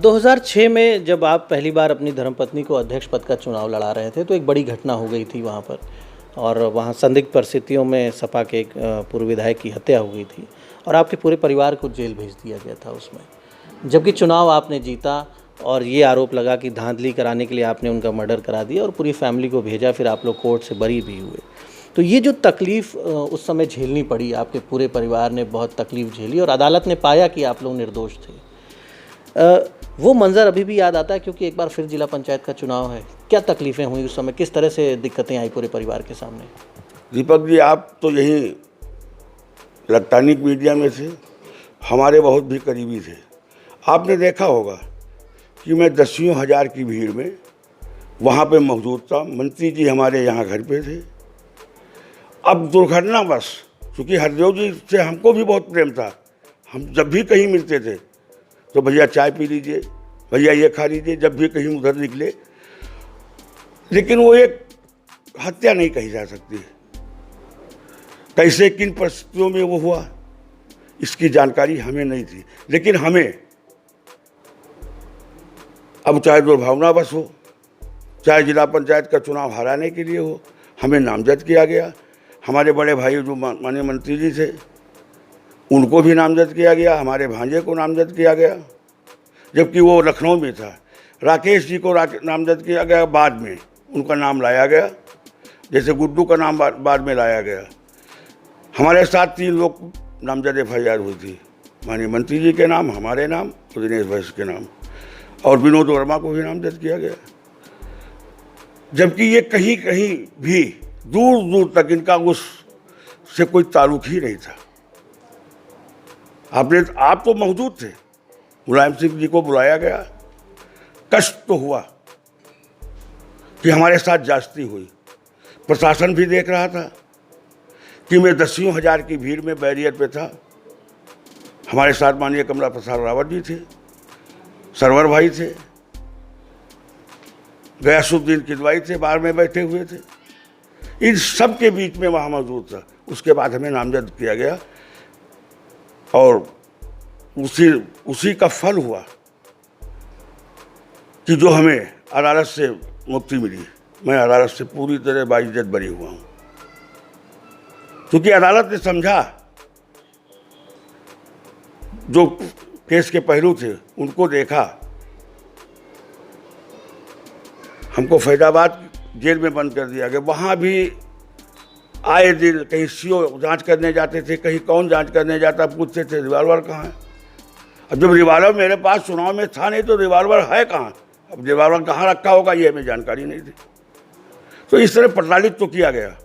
2006 में जब आप पहली बार अपनी धर्मपत्नी को अध्यक्ष पद का चुनाव लड़ा रहे थे तो एक बड़ी घटना हो गई थी वहाँ पर। और वहाँ संदिग्ध परिस्थितियों में सपा के एक पूर्व विधायक की हत्या हो गई थी और आपके पूरे परिवार को जेल भेज दिया गया था उसमें। जबकि चुनाव आपने जीता और ये आरोप लगा कि धांधली कराने के लिए आपने उनका मर्डर करा दिया और पूरी फैमिली को भेजा, फिर आप लोग कोर्ट से बरी भी हुए। तो ये जो तकलीफ़ उस समय झेलनी पड़ी, आपके पूरे परिवार ने बहुत तकलीफ़ झेली और अदालत ने पाया कि आप लोग निर्दोष थे, वो मंज़र अभी भी याद आता है क्योंकि एक बार फिर जिला पंचायत का चुनाव है। क्या तकलीफ़ें हुई उस समय, किस तरह से दिक्कतें आई पूरे परिवार के सामने? दीपक जी, आप तो यही इलेक्ट्रॉनिक मीडिया में थे, हमारे बहुत भी करीबी थे। आपने देखा होगा कि मैं दसियों हज़ार की भीड़ में वहाँ पे मौजूद था। मंत्री जी हमारे यहाँ घर पे थे। अब दुर्घटनावश, क्योंकि हरदेव जी से हमको भी बहुत प्रेम था, हम जब भी कहीं मिलते थे तो भैया चाय पी लीजिए, भैया ये खा लीजिए, जब भी कहीं उधर निकले। लेकिन वो एक हत्या नहीं कही जा सकती। कैसे किन परिस्थितियों में वो हुआ इसकी जानकारी हमें नहीं थी, लेकिन हमें अब चाहे दुर्भावनावश हो, चाहे जिला पंचायत का चुनाव हराने के लिए हो, हमें नामजद किया गया। हमारे बड़े भाई जो माननीय मंत्री जी थे उनको भी नामजद किया गया, हमारे भांजे को नामजद किया गया, जबकि वो लखनऊ में था। राकेश जी को नामजद किया गया, बाद में उनका नाम लाया गया, जैसे गुड्डू का नाम बाद में लाया गया। हमारे साथ 3 लोग नामजद FIR हुई थी, माननीय मंत्री जी के नाम, हमारे नाम और दिनेश वैश्य के नाम, और विनोद वर्मा को भी नामजद किया गया। जबकि ये कहीं कहीं भी दूर दूर तक इनका उस से कोई ताल्लुक ही नहीं था। आप तो मौजूद थे, मुलायम सिंह जी को बुलाया गया। कष्ट तो हुआ कि हमारे साथ ज्यादती हुई। प्रशासन भी देख रहा था कि मैं दसियों हज़ार की भीड़ में बैरियर पे था। हमारे साथ माननीय कमला प्रसाद रावत जी थे, सरवर भाई थे, गयासुद्दीन किदवाई थे, बाहर में बैठे हुए थे। इन सब के बीच में वहाँ मौजूद था। उसके बाद हमें नामजद किया गया और उसी का फल हुआ कि जो हमें अदालत से मुक्ति मिली। मैं अदालत से पूरी तरह बाइज्जत बरी हुआ हूँ, क्योंकि अदालत ने समझा, जो केस के पहलू थे उनको देखा। हमको फैजाबाद जेल में बंद कर दिया गया। वहाँ भी आए दिन कहीं CO जांच करने जाते थे, कहीं कौन जांच करने जाता, पूछते थे रिवॉल्वर कहाँ है। अब जब रिवॉल्वर मेरे पास चुनाव में था नहीं तो रिवॉल्वर है कहाँ, अब रिवॉल्वर कहाँ रखा होगा ये हमें जानकारी नहीं थी। तो इस तरह प्रताड़ित तो किया गया।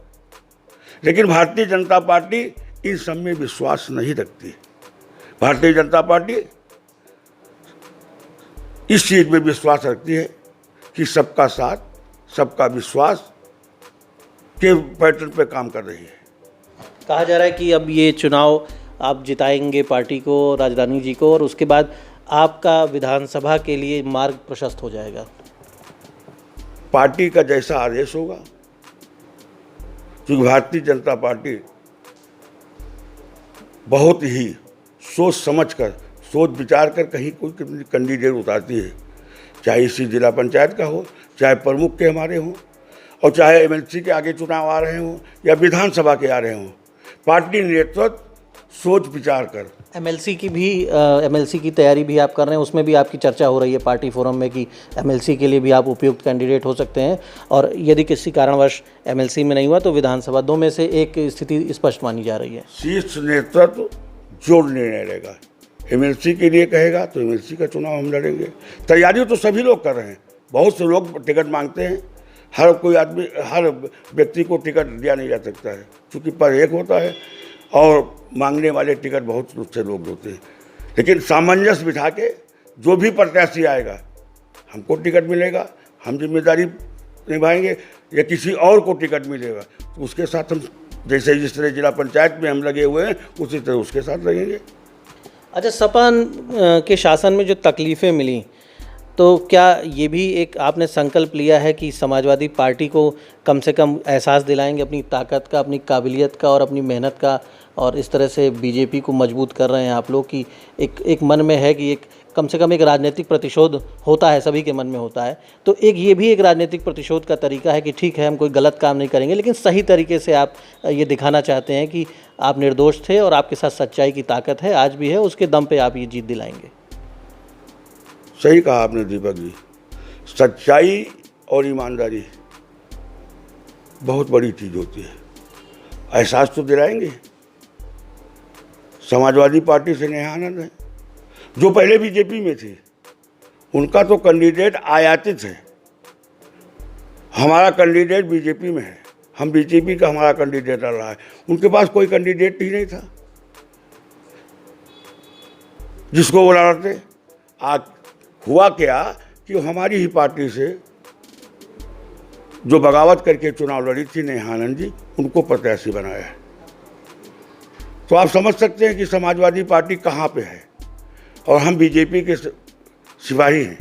लेकिन भारतीय जनता पार्टी इन सब में विश्वास नहीं रखती। भारतीय जनता पार्टी इस चीज में विश्वास रखती है कि सबका साथ, सबका विश्वास के पैटर्न पे काम कर रही है। कहा जा रहा है कि अब ये चुनाव आप जिताएंगे पार्टी को, राजधानी जी को, और उसके बाद आपका विधानसभा के लिए मार्ग प्रशस्त हो जाएगा। पार्टी का जैसा आदेश होगा, क्योंकि भारतीय जनता पार्टी बहुत ही सोच समझ कर, सोच विचार कर कहीं कोई कैंडिडेट उतारती है, चाहे इसी जिला पंचायत का हो, चाहे प्रमुख के हमारे हों, और चाहे MLC के आगे चुनाव आ रहे हों या विधानसभा के आ रहे हों। पार्टी नेतृत्व सोच विचार कर MLC की तैयारी भी आप कर रहे हैं, उसमें भी आपकी चर्चा हो रही है पार्टी फोरम में कि MLC के लिए भी आप उपयुक्त कैंडिडेट हो सकते हैं, और यदि किसी कारणवश MLC में नहीं हुआ तो विधानसभा, 2 में से एक स्थिति स्पष्ट मानी जा रही है। शीर्ष नेतृत्व जो निर्णय लेगा, MLC के लिए कहेगा तो MLC का चुनाव हम लड़ेंगे। तैयारी तो सभी लोग कर रहे हैं। बहुत से लोग टिकट मांगते हैं, हर कोई आदमी, हर व्यक्ति को टिकट दिया नहीं जा सकता है, क्योंकि पर एक होता है और मांगने वाले टिकट बहुत से लोग होते हैं। लेकिन सामंजस्य बिठा के जो भी प्रत्याशी आएगा हमको टिकट मिलेगा, हम जिम्मेदारी निभाएंगे, या किसी और को टिकट मिलेगा तो उसके साथ हम, जैसे जिस तरह जिला पंचायत में हम लगे हुए हैं उसी तरह उसके साथ लगेंगे। अच्छा, सपा के शासन में जो तकलीफ़ें मिली, तो क्या ये भी एक आपने संकल्प लिया है कि समाजवादी पार्टी को कम से कम एहसास दिलाएंगे अपनी ताकत का, अपनी काबिलियत का और अपनी मेहनत का, और इस तरह से बीजेपी को मजबूत कर रहे हैं आप लोग कि एक मन में है कि एक कम से कम एक राजनीतिक प्रतिशोध होता है, सभी के मन में होता है। तो एक ये भी एक राजनीतिक प्रतिशोध का तरीका है कि ठीक है, हम कोई गलत काम नहीं करेंगे, लेकिन सही तरीके से आप ये दिखाना चाहते हैं कि आप निर्दोष थे और आपके साथ सच्चाई की ताकत है, आज भी है, उसके दम पे आप ये जीत दिलाएंगे। सही कहा आपने दीपक जी, सच्चाई और ईमानदारी बहुत बड़ी चीज़ होती है। एहसास तो दिलाएंगे। समाजवादी पार्टी से नेहा आनंद है, जो पहले बीजेपी में थे, उनका तो कैंडिडेट आयातित है। हमारा कैंडिडेट बीजेपी में है, हम बीजेपी का हमारा कैंडिडेट लड़ रहा है। उनके पास कोई कैंडिडेट ही नहीं था जिसको वो लड़ते। आज हुआ क्या कि हमारी ही पार्टी से जो बगावत करके चुनाव लड़ी थी नेहा आनंद जी, उनको प्रत्याशी बनाया है। तो आप समझ सकते हैं कि समाजवादी पार्टी कहाँ पे है और हम बीजेपी के सिपाही हैं।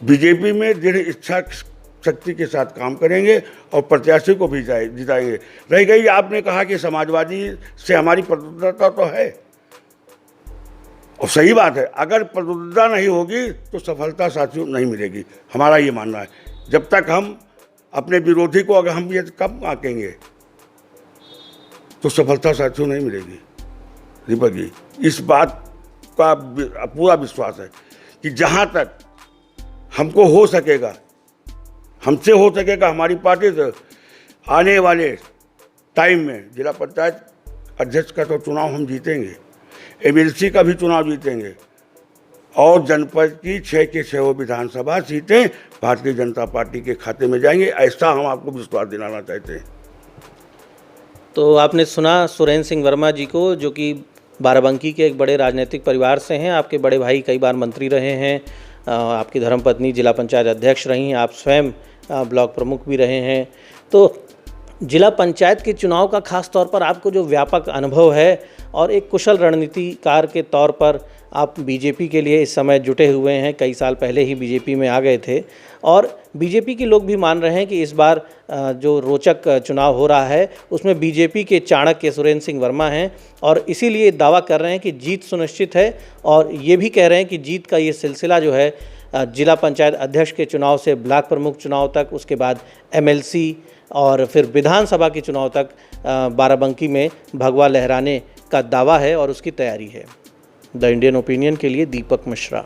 बीजेपी में दृढ़ इच्छा शक्ति के साथ काम करेंगे और प्रत्याशी को भी जिताएंगे। रह गई आपने कहा कि समाजवादी से हमारी प्रतिबद्धता तो है, और सही बात है, अगर प्रतिबद्धता नहीं होगी तो सफलता साथियों नहीं मिलेगी। हमारा ये मानना है, जब तक हम अपने विरोधी को अगर हम ये कब आंकेंगे तो सफलता साथियों नहीं मिलेगी। दीपक जी, इस बात का पूरा विश्वास है कि जहाँ तक हमको हो सकेगा, हमसे हो सकेगा, हमारी पार्टी से आने वाले टाइम में जिला पंचायत अध्यक्ष का तो चुनाव हम जीतेंगे, एमएलसी का भी चुनाव जीतेंगे, और जनपद की 6 के 6 विधानसभा सीटें भारतीय जनता पार्टी के खाते में जाएंगे। ऐसा हम आपको विश्वास दिलाना चाहते हैं। तो आपने सुना सुरेंद्र सिंह वर्मा जी को, जो कि बाराबंकी के एक बड़े राजनीतिक परिवार से हैं। आपके बड़े भाई कई बार मंत्री रहे हैं, आपकी धर्मपत्नी जिला पंचायत अध्यक्ष रही, आप स्वयं ब्लॉक प्रमुख भी रहे हैं। तो जिला पंचायत के चुनाव का खास तौर पर आपको जो व्यापक अनुभव है और एक कुशल रणनीतिकार के तौर पर आप बीजेपी के लिए इस समय जुटे हुए हैं, कई साल पहले ही बीजेपी में आ गए थे, और बीजेपी के लोग भी मान रहे हैं कि इस बार जो रोचक चुनाव हो रहा है उसमें बीजेपी के चाणक्य सुरेंद्र सिंह वर्मा हैं, और इसीलिए दावा कर रहे हैं कि जीत सुनिश्चित है। और ये भी कह रहे हैं कि जीत का ये सिलसिला जो है जिला पंचायत अध्यक्ष के चुनाव से ब्लॉक प्रमुख चुनाव तक, उसके बाद एमएलसी और फिर विधानसभा के चुनाव तक बाराबंकी में भगवा लहराने का दावा है और उसकी तैयारी है। द इंडियन ओपिनियन के लिए दीपक मिश्रा।